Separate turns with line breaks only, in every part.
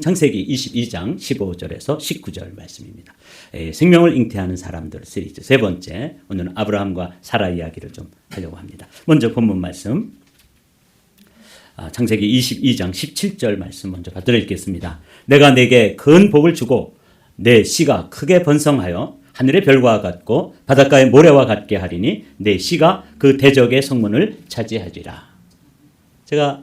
창세기 22장 15절에서 19절 말씀입니다. 생명을 잉태하는 사람들 시리즈 세 번째, 오늘은 아브라함과 사라 이야기를 좀 하려고 합니다. 먼저 본문 말씀, 창세기 22장 17절 말씀 먼저 받들어 읽겠습니다. 내가 내게 큰 복을 주고 내 씨가 크게 번성하여 하늘의 별과 같고 바닷가의 모래와 같게 하리니 내 씨가 그 대적의 성문을 차지하리라. 제가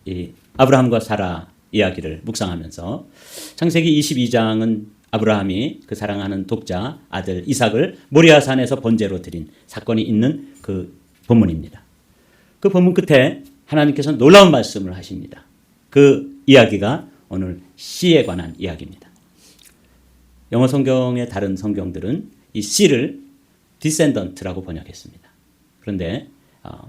이 아브라함과 사라 이야기를 묵상하면서 창세기 22장은 아브라함이 그 사랑하는 독자 아들 이삭을 모리아산에서 번제로 드린 사건이 있는 그 본문입니다. 그 본문 끝에 하나님께서 놀라운 말씀을 하십니다. 그 이야기가 오늘 씨에 관한 이야기입니다. 영어 성경의 다른 성경들은 이 씨를 descendant라고 번역했습니다. 그런데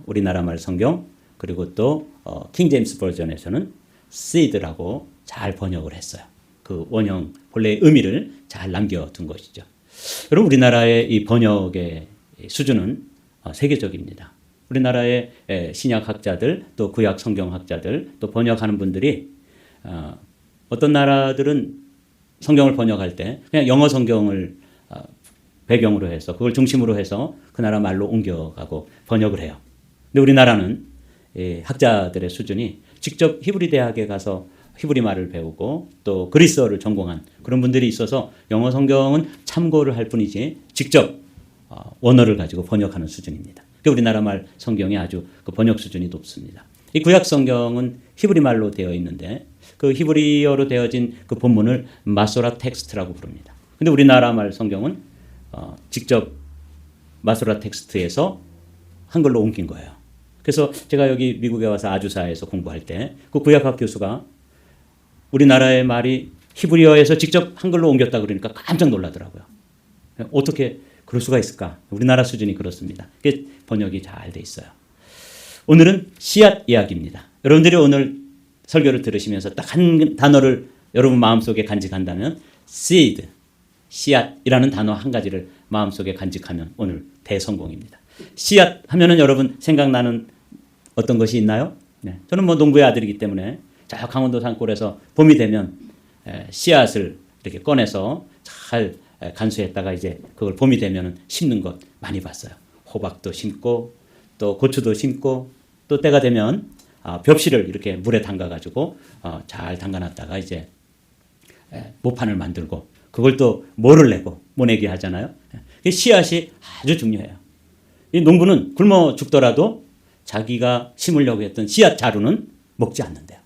우리나라 말 성경 그리고 또 킹 제임스 버전에서는 seed라고 잘 번역을 했어요. 그 원형 본래의 의미를 잘 남겨둔 것이죠. 여러분, 우리나라의 이 번역의 수준은 세계적입니다. 우리나라의 신약학자들 또 구약 성경학자들 또 번역하는 분들이 어떤 나라들은 성경을 번역할 때 그냥 영어 성경을 배경으로 해서 그걸 중심으로 해서 그 나라 말로 옮겨가고 번역을 해요. 근데 우리나라는 학자들의 수준이 직접 히브리 대학에 가서 히브리 말을 배우고 또 그리스어를 전공한 그런 분들이 있어서 영어 성경은 참고를 할 뿐이지 직접 원어를 가지고 번역하는 수준입니다. 우리나라 말 성경이 아주 그 번역 수준이 높습니다. 이 구약 성경은 히브리 말로 되어 있는데 그 히브리어로 되어진 그 본문을 마소라 텍스트라고 부릅니다. 근데 우리나라 말 성경은 직접 마소라 텍스트에서 한글로 옮긴 거예요. 그래서 제가 여기 미국에 와서 아주사에서 공부할 때 그 구약학 교수가 우리나라의 말이 히브리어에서 직접 한글로 옮겼다 그러니까 깜짝 놀라더라고요. 어떻게 그럴 수가 있을까? 우리나라 수준이 그렇습니다. 그게 번역이 잘 돼 있어요. 오늘은 씨앗 이야기입니다. 여러분들이 오늘 설교를 들으시면서 딱 한 단어를 여러분 마음속에 간직한다면 seed, 씨앗이라는 단어 한 가지를 마음속에 간직하면 오늘 대성공입니다. 씨앗 하면은 여러분 생각나는 어떤 것이 있나요? 네. 저는 뭐 농부의 아들이기 때문에 저 강원도 산골에서 봄이 되면 씨앗을 이렇게 꺼내서 잘 간수했다가 이제 그걸 봄이 되면 심는 것 많이 봤어요. 호박도 심고 또 고추도 심고 또 때가 되면 벽실을 이렇게 물에 담가가지고 잘 담가놨다가 이제 모판을 만들고 그걸 또 모를 내고 모내기 하잖아요. 씨앗이 아주 중요해요. 이 농부는 굶어 죽더라도 자기가 심으려고 했던 씨앗 자루는 먹지 않는데요.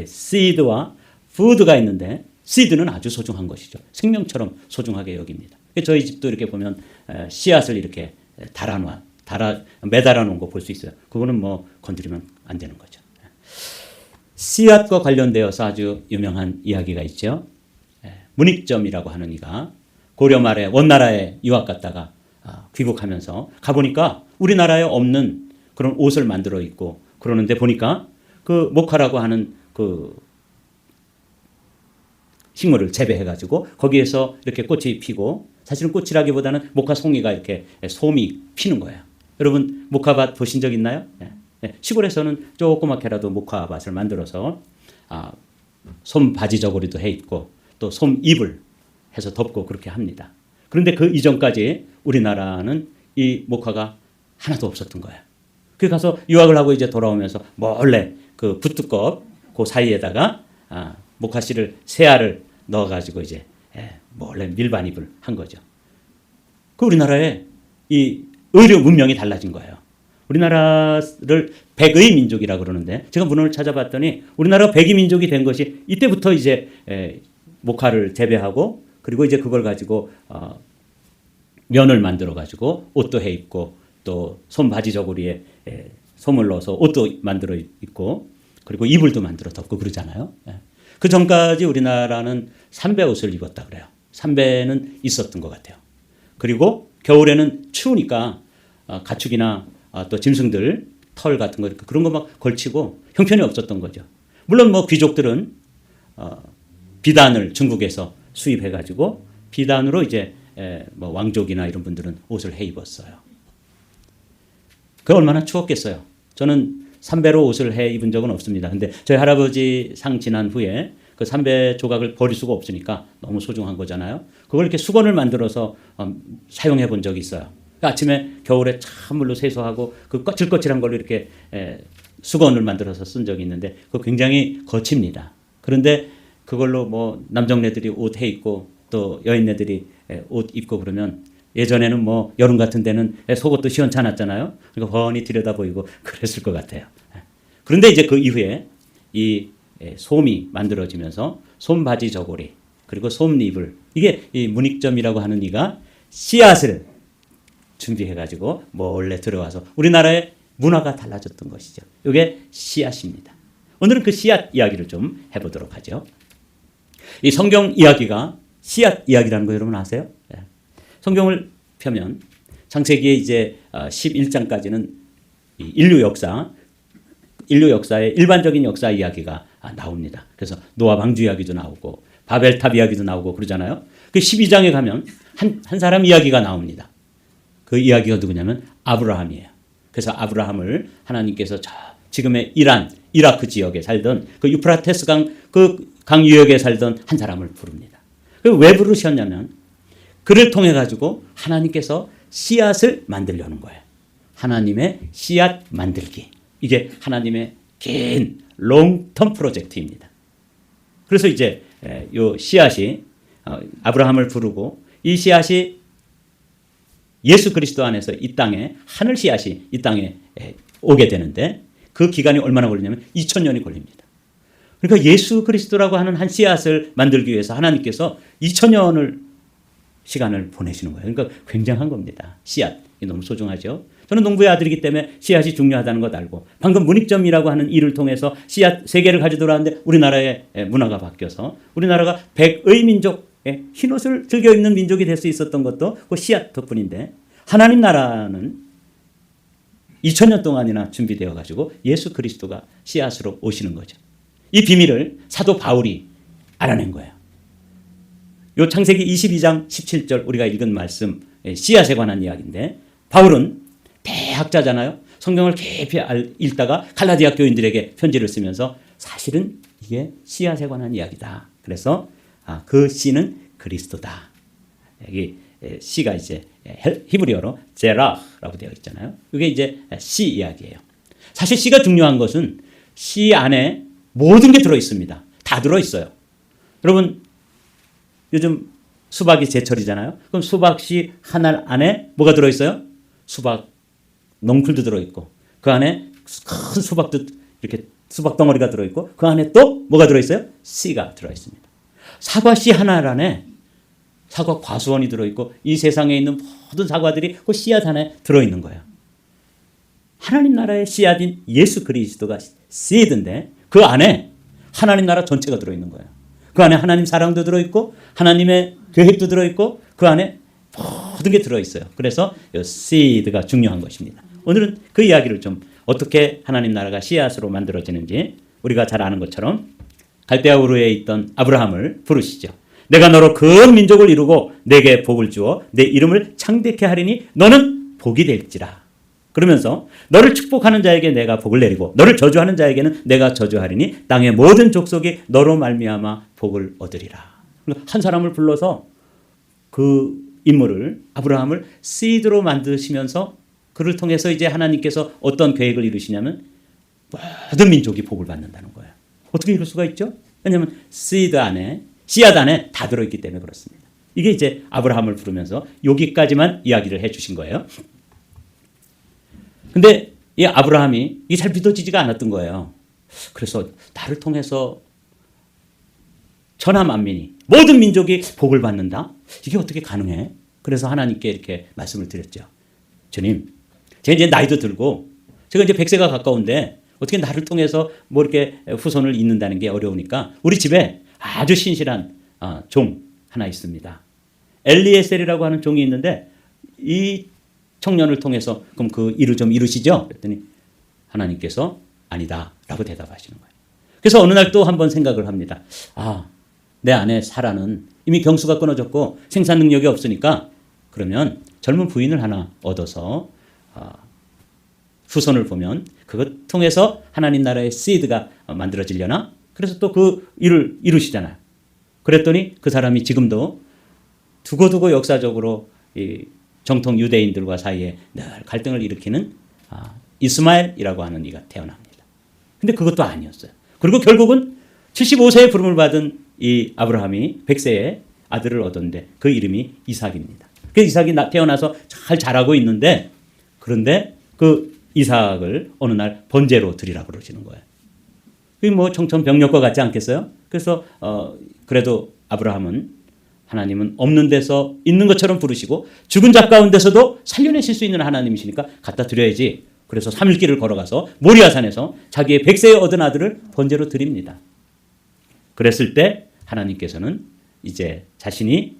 씨드와 푸드가 있는데 씨드는 아주 소중한 것이죠. 생명처럼 소중하게 여깁니다. 저희 집도 이렇게 보면 씨앗을 이렇게 매달아 놓은 거 볼 수 있어요. 그거는 뭐 건드리면 안 되는 거죠. 씨앗과 관련되어서 아주 유명한 이야기가 있죠. 문익점이라고 하는 이가 고려 말에 원나라에 유학 갔다가 귀국하면서 가보니까 우리나라에 없는 그런 옷을 만들어 입고 그러는데 보니까 그 목화라고 하는 그 식물을 재배해가지고 거기에서 이렇게 꽃이 피고 사실은 꽃이라기보다는 목화 송이가 이렇게 솜이 피는 거예요. 여러분 목화밭 보신 적 있나요? 네. 시골에서는 조그맣게라도 목화밭을 만들어서 솜 바지 저고리도 해 입고 또 솜 잎을 해서 덮고 그렇게 합니다. 그런데 그 이전까지 우리나라는 이 목화가 하나도 없었던 거예요. 그 가서 유학을 하고 이제 돌아오면서 몰래 그 붓두껍 그 사이에다가 목화 씨를 세 알을 넣어가지고 이제 몰래 밀반입을 한 거죠. 그 우리나라의 이 의료 문명이 달라진 거예요. 우리나라를 백의 민족이라고 그러는데 제가 문헌을 찾아봤더니 우리나라가 백의 민족이 된 것이 이때부터 이제 목화를 재배하고 그리고 이제 그걸 가지고 면을 만들어 가지고 옷도 해 입고 또 솜 바지 저고리에 솜을 넣어서 옷도 만들어 입고 그리고 이불도 만들어 덮고 그러잖아요. 그 전까지 우리나라는 삼배 옷을 입었다 그래요. 삼배는 있었던 것 같아요. 그리고 겨울에는 추우니까 가축이나 또 짐승들 털 같은 거 그런 거 막 걸치고 형편이 없었던 거죠. 물론 뭐 귀족들은 비단을 중국에서 수입해 가지고 비단으로 이제 뭐 왕족이나 이런 분들은 옷을 해 입었어요. 그 얼마나 추웠겠어요. 저는 삼배로 옷을 해 입은 적은 없습니다. 근데 저희 할아버지 상 지난 후에 그 삼배 조각을 버릴 수가 없으니까 너무 소중한 거잖아요. 그걸 이렇게 수건을 만들어서 사용해 본 적이 있어요. 그러니까 아침에 겨울에 찬물로 세수하고 그 거칠거칠한 걸로 이렇게 수건을 만들어서 쓴 적이 있는데 그거 굉장히 거칩니다. 그런데 그걸로 뭐 남정네들이 옷 해 입고 또 여인네들이 옷 입고 그러면 예전에는 뭐 여름 같은 데는 속옷도 시원찮았잖아요. 그러니까 훤히 들여다 보이고 그랬을 것 같아요. 그런데 이제 그 이후에 이 솜이 만들어지면서 솜바지 저고리 그리고 솜이불 이게 이 문익점이라고 하는 이가 씨앗을 준비해가지고 몰래 들어와서 우리나라의 문화가 달라졌던 것이죠. 이게 씨앗입니다. 오늘은 그 씨앗 이야기를 좀 해보도록 하죠. 이 성경 이야기가 씨앗 이야기라는 거 여러분 아세요? 성경을 펴면 창세기에 이제 11장까지는 인류 역사의 일반적인 역사 이야기가 나옵니다. 그래서 노아 방주 이야기도 나오고 바벨탑 이야기도 나오고 그러잖아요. 그 12장에 가면 한 사람 이야기가 나옵니다. 그 이야기가 누구냐면 아브라함이에요. 그래서 아브라함을 하나님께서 지금의 이라크 지역에 살던 그 유프라테스 강 유역에 살던 한 사람을 부릅니다. 왜 부르셨냐면 그를 통해 가지고 하나님께서 씨앗을 만들려는 거예요. 하나님의 씨앗 만들기. 이게 하나님의 긴 롱텀 프로젝트입니다. 그래서 이제 요 씨앗이 아브라함을 부르고 이 씨앗이 예수 그리스도 안에서 이 땅에 하늘 씨앗이 이 땅에 오게 되는데 그 기간이 얼마나 걸리냐면 2000년이 걸립니다. 그러니까 예수 그리스도라고 하는 한 씨앗을 만들기 위해서 하나님께서 2000년을 시간을 보내시는 거예요. 그러니까 굉장한 겁니다. 씨앗. 너무 소중하죠. 저는 농부의 아들이기 때문에 씨앗이 중요하다는 것 알고 방금 문익점이라고 하는 일을 통해서 씨앗 세계를 가지고 돌아왔는데 우리나라의 문화가 바뀌어서 우리나라가 백의 민족, 흰옷을 즐겨 입는 민족이 될 수 있었던 것도 그 씨앗 덕분인데 하나님 나라는 2000년 동안이나 준비되어 가지고 예수 그리스도가 씨앗으로 오시는 거죠. 이 비밀을 사도 바울이 알아낸 거예요. 요 창세기 22장 17절 우리가 읽은 말씀 씨앗에 관한 이야기인데 바울은 대학자잖아요. 성경을 깊이 읽다가 갈라디아 교인들에게 편지를 쓰면서 사실은 이게 씨앗에 관한 이야기다. 그래서 그 씨는 그리스도다. 여기 씨가 이제 히브리어로 제라라고 되어 있잖아요. 이게 이제 씨 이야기예요. 사실 씨가 중요한 것은 씨 안에 모든 게 들어 있습니다. 다 들어 있어요. 여러분 요즘 수박이 제철이잖아요. 그럼 수박 씨 하나 안에 뭐가 들어 있어요? 수박 넝쿨도 들어 있고 그 안에 큰 수박도 이렇게 수박 덩어리가 들어 있고 그 안에 또 뭐가 들어 있어요? 씨가 들어 있습니다. 사과 씨 하나 안에 사과 과수원이 들어 있고 이 세상에 있는 모든 사과들이 그 씨앗 안에 들어 있는 거예요. 하나님 나라의 씨앗인 예수 그리스도가 씨드인데 그 안에 하나님 나라 전체가 들어 있는 거예요. 그 안에 하나님 사랑도 들어 있고 하나님의 계획도 들어 있고 그 안에 모든 게 들어 있어요. 그래서 이 씨드가 중요한 것입니다. 오늘은 그 이야기를 좀 어떻게 하나님 나라가 씨앗으로 만들어지는지 우리가 잘 아는 것처럼 갈대아 우르에 있던 아브라함을 부르시죠. 내가 너로 큰 민족을 이루고 내게 복을 주어 내 이름을 창대케 하리니 너는 복이 될지라. 그러면서 너를 축복하는 자에게 내가 복을 내리고 너를 저주하는 자에게는 내가 저주하리니 땅의 모든 족속이 너로 말미암아 복을 얻으리라. 한 사람을 불러서 그 인물을 아브라함을 씨드로 만드시면서 그를 통해서 이제 하나님께서 어떤 계획을 이루시냐면 모든 민족이 복을 받는다는 거예요. 어떻게 이럴 수가 있죠? 왜냐하면 씨앗 안에 다 들어있기 때문에 그렇습니다. 이게 이제 아브라함을 부르면서 여기까지만 이야기를 해주신 거예요. 근데 이 아브라함이 이게 잘 믿어지지가 않았던 거예요. 그래서 나를 통해서 천하 만민이 모든 민족이 복을 받는다? 이게 어떻게 가능해? 그래서 하나님께 이렇게 말씀을 드렸죠. 주님, 제가 이제 나이도 들고 제가 이제 100세가 가까운데 어떻게 나를 통해서 뭐 이렇게 후손을 잇는다는 게 어려우니까 우리 집에 아주 신실한 종 하나 있습니다. 엘리에셀이라고 하는 종이 있는데 이 청년을 통해서 그럼 그 일을 좀 이루시죠? 그랬더니 하나님께서 아니다 라고 대답하시는 거예요. 그래서 어느 날 또 한번 생각을 합니다. 내 아내 사라는 이미 경수가 끊어졌고 생산 능력이 없으니까 그러면 젊은 부인을 하나 얻어서 후손을 보면 그것 통해서 하나님 나라의 씨드가 만들어지려나? 그래서 또 그 일을 이루시잖아요. 그랬더니 그 사람이 지금도 두고두고 역사적으로 이 정통 유대인들과 사이에 늘 갈등을 일으키는 이스마엘이라고 하는 이가 태어납니다. 근데 그것도 아니었어요. 그리고 결국은 75세에 부름을 받은 이 아브라함이 100세에 아들을 얻었는데 그 이름이 이삭입니다. 그 이삭이 태어나서 잘 자라고 있는데 그런데 그 이삭을 어느 날 번제로 드리라고 그러시는 거예요. 그게 뭐 청천벽력과 같지 않겠어요? 그래서 그래도 아브라함은 하나님은 없는 데서 있는 것처럼 부르시고 죽은 자 가운데서도 살려내실 수 있는 하나님이시니까 갖다 드려야지. 그래서 3일 길을 걸어가서 모리아산에서 자기의 100세에 얻은 아들을 번제로 드립니다. 그랬을 때 하나님께서는 이제 자신이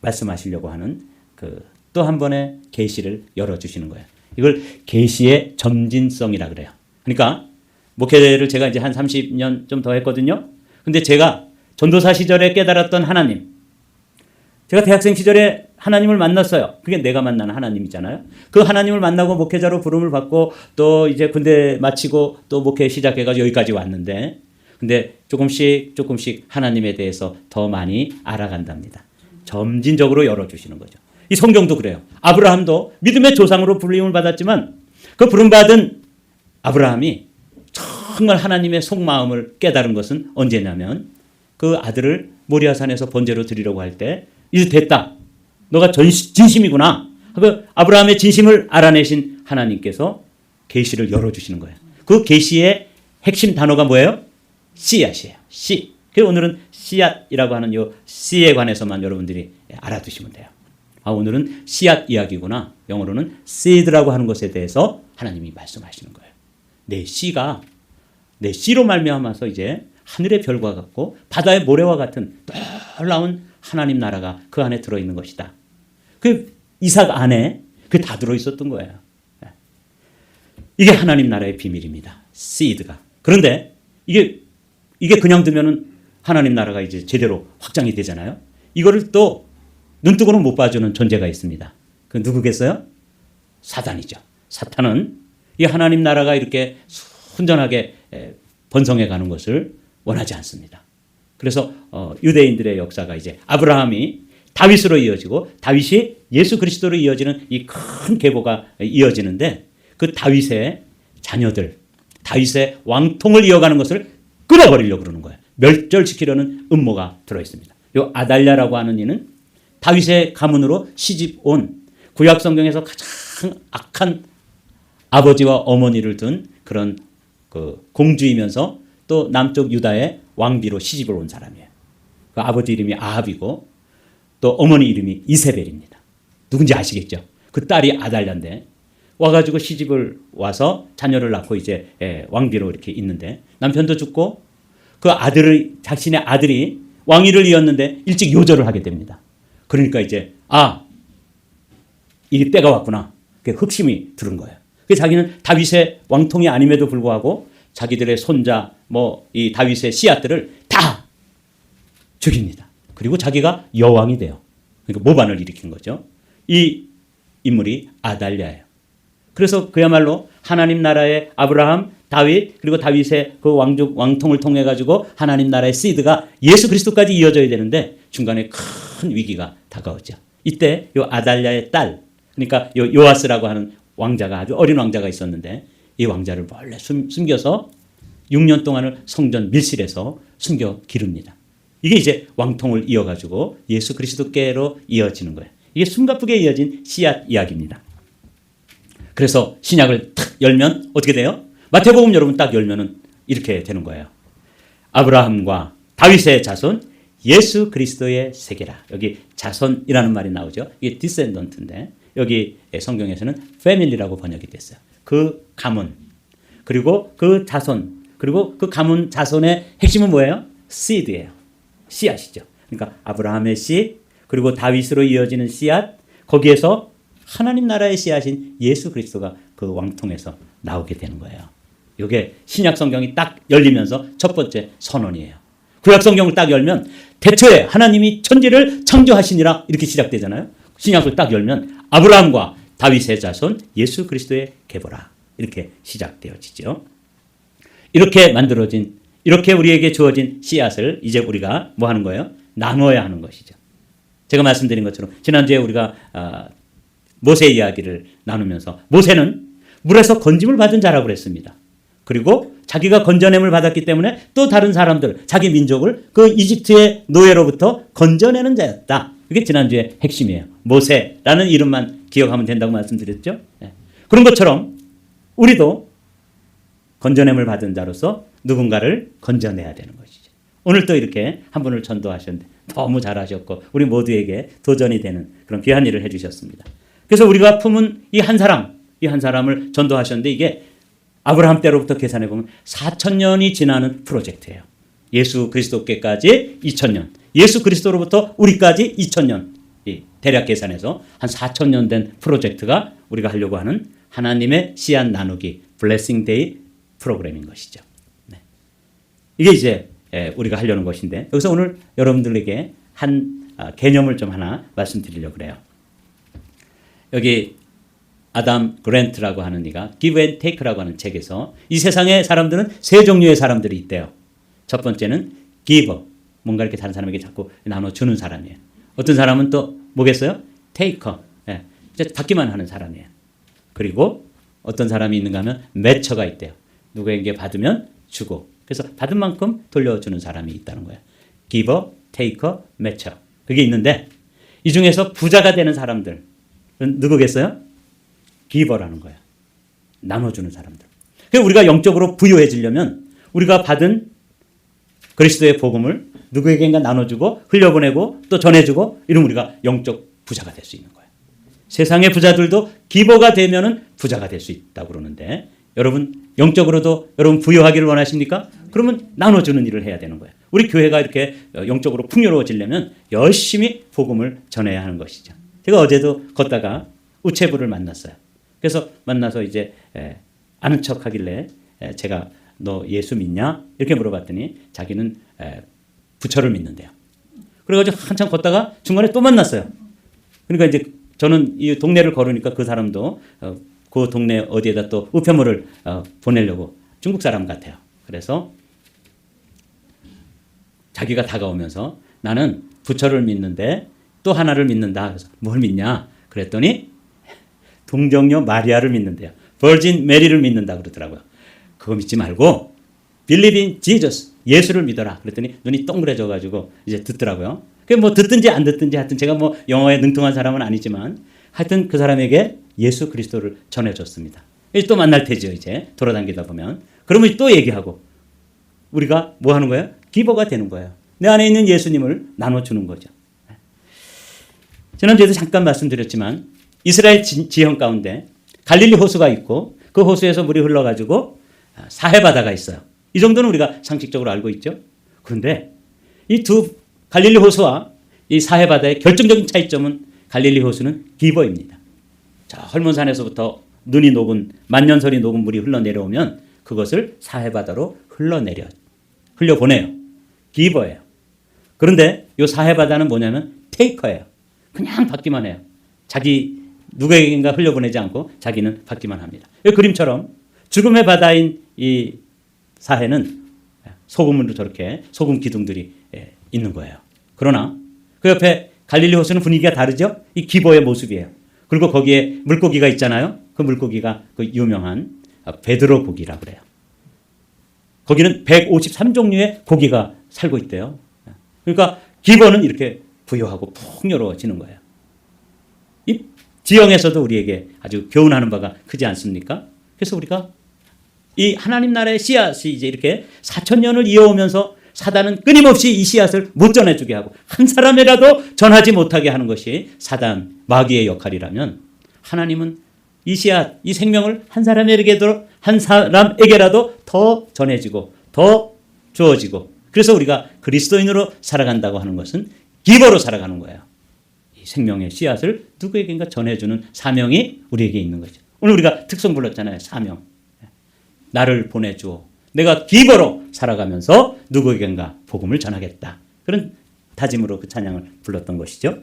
말씀하시려고 하는 그 또 한 번의 계시를 열어주시는 거예요. 이걸 계시의 점진성이라 그래요. 그러니까 목회를 제가 이제 한 30년 좀 더 했거든요. 근데 제가 전도사 시절에 깨달았던 하나님, 제가 대학생 시절에 하나님을 만났어요. 그게 내가 만난 하나님이잖아요. 그 하나님을 만나고 목회자로 부름을 받고 또 이제 군대 마치고 또 목회 시작해가지고 여기까지 왔는데 근데 조금씩 하나님에 대해서 더 많이 알아간답니다. 점진적으로 열어주시는 거죠. 이 성경도 그래요. 아브라함도 믿음의 조상으로 불림을 받았지만 그 부름받은 아브라함이 정말 하나님의 속마음을 깨달은 것은 언제냐면 그 아들을 모리아산에서 번제로 드리려고 할 때 이제 됐다. 너가 진심이구나. 그 아브라함의 진심을 알아내신 하나님께서 계시를 열어주시는 거예요. 그 계시의 핵심 단어가 뭐예요? 씨앗이에요. 씨. 그래서 오늘은 씨앗이라고 하는 이 씨에 관해서만 여러분들이 알아두시면 돼요. 오늘은 씨앗 이야기구나. 영어로는 seed라고 하는 것에 대해서 하나님이 말씀하시는 거예요. 내 씨가 내 씨로 말미암아서 이제 하늘의 별과 같고 바다의 모래와 같은 놀라운 하나님 나라가 그 안에 들어있는 것이다. 그 이삭 안에 그 다 들어있었던 거예요. 이게 하나님 나라의 비밀입니다. seed가. 그런데 이게 그냥 두면은 하나님 나라가 이제 제대로 확장이 되잖아요. 이거를 또 눈뜨고는 못 봐주는 존재가 있습니다. 그 누구겠어요? 사단이죠. 사탄은 이 하나님 나라가 이렇게 순전하게 번성해 가는 것을 원하지 않습니다. 그래서 유대인들의 역사가 이제 아브라함이 다윗으로 이어지고 다윗이 예수 그리스도로 이어지는 이 큰 계보가 이어지는데 그 다윗의 자녀들, 다윗의 왕통을 이어가는 것을 끊어버리려고 그러는 거예요. 멸절시키려는 음모가 들어있습니다. 이 아달랴라고 하는 이는 다윗의 가문으로 시집 온 구약 성경에서 가장 악한 아버지와 어머니를 둔 그런 그 공주이면서 또 남쪽 유다의 왕비로 시집을 온 사람이에요. 그 아버지 이름이 아합이고 또 어머니 이름이 이세벨입니다. 누군지 아시겠죠? 그 딸이 아달랴인데 와가지고 시집을 와서 자녀를 낳고 이제 왕비로 이렇게 있는데 남편도 죽고 그 자신의 아들이 왕위를 이었는데 일찍 요절을 하게 됩니다. 그러니까 이제 이게 때가 왔구나. 그게 흑심이 들은 거예요. 자기는 다윗의 왕통이 아님에도 불구하고 자기들의 손자 이 다윗의 씨앗들을 다 죽입니다. 그리고 자기가 여왕이 돼요. 그러니까 모반을 일으킨 거죠. 이 인물이 아달랴예요. 그래서 그야말로 하나님 나라의 아브라함, 다윗 그리고 다윗의 그 왕통을 통해 가지고 하나님 나라의 시드가 예수 그리스도까지 이어져야 되는데 중간에 큰 위기가 다가오죠. 이때 요 아달랴의 딸 그러니까 요 요아스라고 하는 왕자가 아주 어린 왕자가 있었는데 이 왕자를 몰래 숨겨서 6년 동안을 성전 밀실에서 숨겨 기릅니다. 이게 이제 왕통을 이어가지고 예수 그리스도께로 이어지는 거예요. 이게 숨가쁘게 이어진 씨앗 이야기입니다. 그래서 신약을 탁 열면 어떻게 돼요? 마태복음 여러분 딱 열면은 이렇게 되는 거예요. 아브라함과 다윗의 자손 예수 그리스도의 세계라. 여기 자손이라는 말이 나오죠. 이게 디센던트인데 여기 성경에서는 패밀리라고 번역이 됐어요. 그 가문 그리고 그 자손 그리고 그 가문 자손의 핵심은 뭐예요? 씨드예요. 씨앗이죠. 그러니까 아브라함의 씨 그리고 다윗으로 이어지는 씨앗 거기에서 하나님 나라의 씨앗인 예수 그리스도가 그 왕통에서 나오게 되는 거예요. 이게 신약 성경이 딱 열리면서 첫 번째 선언이에요. 구약 성경을 딱 열면 대초에 하나님이 천지를 창조하시니라 이렇게 시작되잖아요. 신약을 딱 열면 아브라함과 다윗의 자손 예수 그리스도의 계보라 이렇게 시작되어지죠. 이렇게 만들어진 이렇게 우리에게 주어진 씨앗을 이제 우리가 뭐 하는 거예요? 나눠야 하는 것이죠. 제가 말씀드린 것처럼 지난주에 우리가 모세 이야기를 나누면서 모세는 물에서 건짐을 받은 자라고 그랬습니다. 그리고 자기가 건져냄을 받았기 때문에 또 다른 사람들, 자기 민족을 그 이집트의 노예로부터 건져내는 자였다. 이게 지난주의 핵심이에요. 모세라는 이름만 기억하면 된다고 말씀드렸죠. 그런 것처럼 우리도 건져냄을 받은 자로서 누군가를 건져내야 되는 것이죠. 오늘 또 이렇게 한 분을 전도하셨는데 너무 잘하셨고 우리 모두에게 도전이 되는 그런 귀한 일을 해주셨습니다. 그래서 우리가 품은 이 한 사람을 전도하셨는데 이게 아브라함 때로부터 계산해 보면 4,000년이 지나는 프로젝트예요. 예수 그리스도께까지 2,000년, 예수 그리스도로부터 우리까지 2,000년, 대략 계산해서 한 4,000년 된 프로젝트가 우리가 하려고 하는 하나님의 씨앗 나누기 블레싱 데이 프로그램인 것이죠. 네. 이게 이제 우리가 하려는 것인데 여기서 오늘 여러분들에게 한 개념을 좀 하나 말씀드리려고 그래요. 여기 아담 그랜트라고 하는 이가 Give and Take라고 하는 책에서 이 세상의 사람들은 세 종류의 사람들이 있대요. 첫 번째는 Giver, 뭔가 이렇게 다른 사람에게 자꾸 나눠주는 사람이에요. 어떤 사람은 또 뭐겠어요? Taker, 이제 받기만 하는 사람이에요. 그리고 어떤 사람이 있는가 하면 매처가 있대요. 누구에게 받으면 주고 그래서 받은 만큼 돌려주는 사람이 있다는 거예요. Giver, Taker, 매처. 그게 있는데 이 중에서 부자가 되는 사람들은 누구겠어요? 기버라는 거야. 나눠주는 사람들. 그래서 우리가 영적으로 부유해지려면 우리가 받은 그리스도의 복음을 누구에게인가 나눠주고 흘려보내고 또 전해주고 이러면 우리가 영적 부자가 될 수 있는 거예요. 세상의 부자들도 기버가 되면은 부자가 될 수 있다고 그러는데 여러분 영적으로도 여러분 부유하기를 원하십니까? 그러면 나눠주는 일을 해야 되는 거예요. 우리 교회가 이렇게 영적으로 풍요로워지려면 열심히 복음을 전해야 하는 것이죠. 제가 어제도 걷다가 우체부를 만났어요. 그래서 만나서 이제 아는 척 하길래 제가 너 예수 믿냐? 이렇게 물어봤더니 자기는 부처를 믿는데요. 그래가지고 한참 걷다가 중간에 또 만났어요. 그러니까 이제 저는 이 동네를 걸으니까 그 사람도 그 동네 어디에다 또 우편물을 보내려고 중국 사람 같아요. 그래서 자기가 다가오면서 나는 부처를 믿는데 또 하나를 믿는다. 그래서 뭘 믿냐? 그랬더니 동정녀 마리아를 믿는데요. 버진 메리를 믿는다 그러더라고요. 그거 믿지 말고 Believe in Jesus, 예수를 믿어라. 그랬더니 눈이 동그래져 가지고 이제 듣더라고요. 그게 뭐 듣든지 안 듣든지 하여튼 제가 뭐 영어에 능통한 사람은 아니지만 하여튼 그 사람에게 예수 그리스도를 전해줬습니다. 이제 또 만날 테죠. 이제 돌아다니다 보면 그러면 또 얘기하고 우리가 뭐 하는 거예요? 기버가 되는 거예요. 내 안에 있는 예수님을 나눠주는 거죠. 지난주에도 잠깐 말씀드렸지만 이스라엘 지형 가운데 갈릴리 호수가 있고 그 호수에서 물이 흘러가지고 사해바다가 있어요. 이 정도는 우리가 상식적으로 알고 있죠. 그런데 이 두 갈릴리 호수와 이 사해바다의 결정적인 차이점은 갈릴리 호수는 기버입니다. 저 헐몬산에서부터 눈이 녹은 만년설이 녹은 물이 흘러내려오면 그것을 사해바다로 흘려보내요. 기버예요. 그런데 이 사해바다는 뭐냐면 테이커예요. 그냥 받기만 해요. 자기 누구에게인가 흘려보내지 않고 자기는 받기만 합니다. 이 그림처럼 죽음의 바다인 이 사해는 소금으로 저렇게 소금 기둥들이 있는 거예요. 그러나 그 옆에 갈릴리 호수는 분위기가 다르죠? 이 기버의 모습이에요. 그리고 거기에 물고기가 있잖아요. 그 물고기가 그 유명한 베드로 고기라고 그래요. 거기는 153종류의 고기가 살고 있대요. 그러니까 기버는 이렇게 부유하고 풍요로워지는 거예요. 이 지형에서도 우리에게 아주 교훈하는 바가 크지 않습니까? 그래서 우리가 이 하나님 나라의 씨앗이 이제 이렇게 4,000년을 이어오면서 사단은 끊임없이 이 씨앗을 못 전해주게 하고 한 사람이라도 전하지 못하게 하는 것이 사단 마귀의 역할이라면 하나님은 이 씨앗, 이 생명을 한 사람에게라도 더 전해지고 더 주어지고 그래서 우리가 그리스도인으로 살아간다고 하는 것은 기버로 살아가는 거예요. 이 생명의 씨앗을 누구에게인가 전해주는 사명이 우리에게 있는 거죠. 오늘 우리가 특성 불렀잖아요. 사명. 나를 보내주어 내가 기버로 살아가면서 누구에겐가 복음을 전하겠다. 그런 다짐으로 그 찬양을 불렀던 것이죠.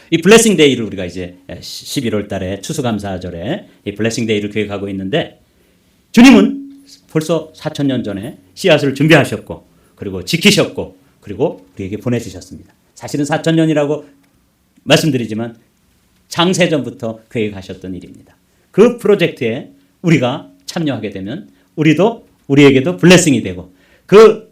이 블레싱 데이를 우리가 이제 11월 달에 추수감사절에 이 블레싱 데이를 계획하고 있는데 주님은 벌써 4,000년 전에 씨앗을 준비하셨고 그리고 지키셨고 그리고 우리에게 보내주셨습니다. 사실은 4,000년이라고 말씀드리지만 창세전부터 계획하셨던 일입니다. 그 프로젝트에 우리가 참여하게 되면 우리에게도 블레싱이 되고 그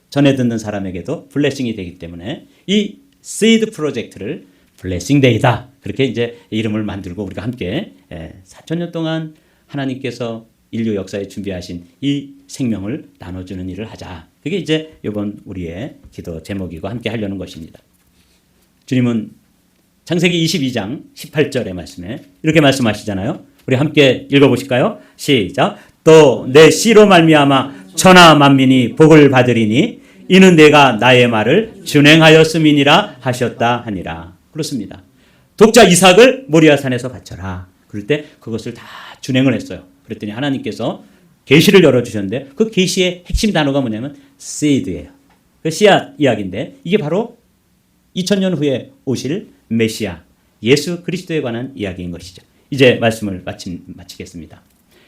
전에 듣는 사람에게도 블레싱이 되기 때문에 이 시드 프로젝트를 블레싱 데이다. 그렇게 이제 이름을 만들고 우리가 함께 4,000년 동안 하나님께서 인류 역사에 준비하신 이 생명을 나눠주는 일을 하자. 그게 이제 이번 우리의 기도 제목이고 함께 하려는 것입니다. 주님은 창세기 22장 18절의 말씀에 이렇게 말씀하시잖아요. 우리 함께 읽어보실까요? 시작. 또 내 씨로 말미암아 천하 만민이 복을 받으리니 이는 내가 나의 말을 준행하였음이니라 하셨다 하니라. 그렇습니다. 독자 이삭을 모리아산에서 바쳐라. 그럴 때 그것을 다 준행을 했어요. 그랬더니 하나님께서 계시를 열어주셨는데 그 계시의 핵심 단어가 뭐냐면 seed예요. 그 씨앗 이야기인데 이게 바로 2000년 후에 오실 메시아 예수 그리스도에 관한 이야기인 것이죠. 이제 말씀을 마치겠습니다.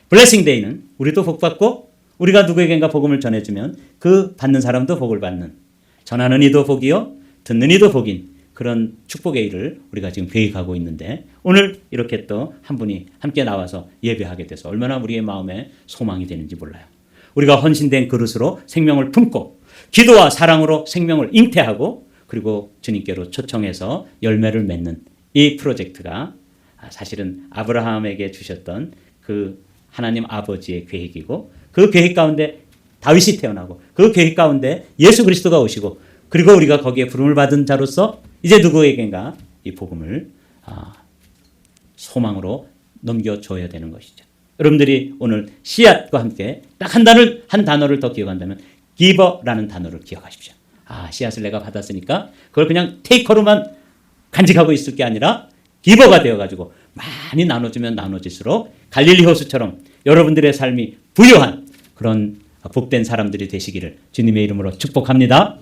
블레싱 데이는 우리도 복 받고 우리가 누구에겐가 복음을 전해주면 그 받는 사람도 복을 받는, 전하는 이도 복이요 듣는 이도 복인 그런 축복의 일을 우리가 지금 계획하고 있는데 오늘 이렇게 또 한 분이 함께 나와서 예배하게 돼서 얼마나 우리의 마음에 소망이 되는지 몰라요. 우리가 헌신된 그릇으로 생명을 품고 기도와 사랑으로 생명을 잉태하고 그리고 주님께로 초청해서 열매를 맺는 이 프로젝트가 사실은 아브라함에게 주셨던 그 하나님 아버지의 계획이고 그 계획 가운데 다윗이 태어나고 그 계획 가운데 예수 그리스도가 오시고 그리고 우리가 거기에 부름을 받은 자로서 이제 누구에겐가 이 복음을 소망으로 넘겨줘야 되는 것이죠. 여러분들이 오늘 씨앗과 함께 딱 한 단어를 더 기억한다면 기버라는 단어를 기억하십시오. 씨앗을 내가 받았으니까 그걸 그냥 테이커로만 간직하고 있을 게 아니라 기버가 되어가지고 많이 나눠주면 나눠질수록 갈릴리 호수처럼 여러분들의 삶이 부유한 그런 복된 사람들이 되시기를 주님의 이름으로 축복합니다.